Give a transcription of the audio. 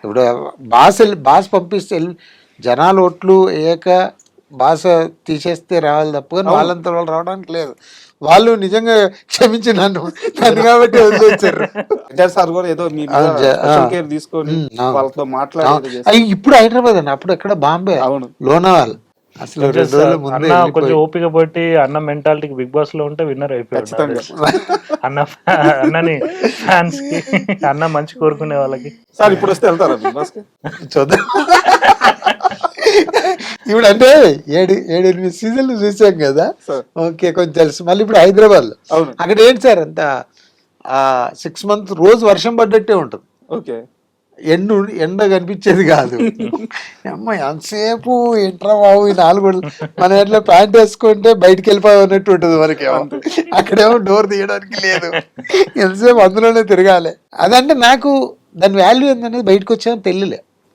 ఇప్పుడు బాస్ పంపిస్తే జనాలు ఓట్లు వేయక బాస్ తీసేస్తే రావాలి తప్ప కానీ వాళ్ళంతా వాళ్ళు రావడానికి లేదు. వాళ్ళు నిజంగా క్షమించి నన్ను కాబట్టి వదిలేశారు. ఎన్టీఆర్ సార్ కూడా ఏదో మీ మీద స్పెషల్ కేర్ తీసుకొని వాళ్ళతో మాట్లాడి ఇప్పుడు హైదరాబాద్ అండి, అప్పుడు ఎక్కడ బాంబే, అవును లోనావాల్. అసలు 2 రోజుల ముందే అన్న కొంచెం ఓపిక పట్టి అన్న మెంటాలిటీకి బిగ్ బాస్ లో ఉంటే విన్నర్ అయిపోయాడు. అన్నని ఫ్యాన్స్ కి, అన్న మంచి కోరుకునే వాళ్ళకి. సార్ ఇప్పుడు వస్తే వెళ్తారా బిగ్ బాస్ కి? చూద్దాం. ఇప్పుడు అంటే 7-8 సీజన్లు చూసాం కదా, ఓకే కొంచెం తెలుసు. మళ్ళీ ఇప్పుడు హైదరాబాద్ లో అక్కడ ఏంటి సార్ అంత 6 months రోజు వర్షం పడ్డట్టే ఉంటుంది. ఓకే, ఎండ కనిపించేది కాదు. అమ్మ ఎంతసేపు ఎంట్రా బాబు ఈ 4 గంటలు, మన ఎట్లా ప్యాంట్ వేసుకుంటే బయటికి వెళ్ళిపోయినట్టు ఉంటుంది మనకేమో. అక్కడేమో డోర్ తీయడానికి లేదు, ఎంతసేపు అందులోనే తిరగాలి. అదంటే నాకు దాని వాల్యూ ఏందనేది బయటకు వచ్చాను తెలియలే.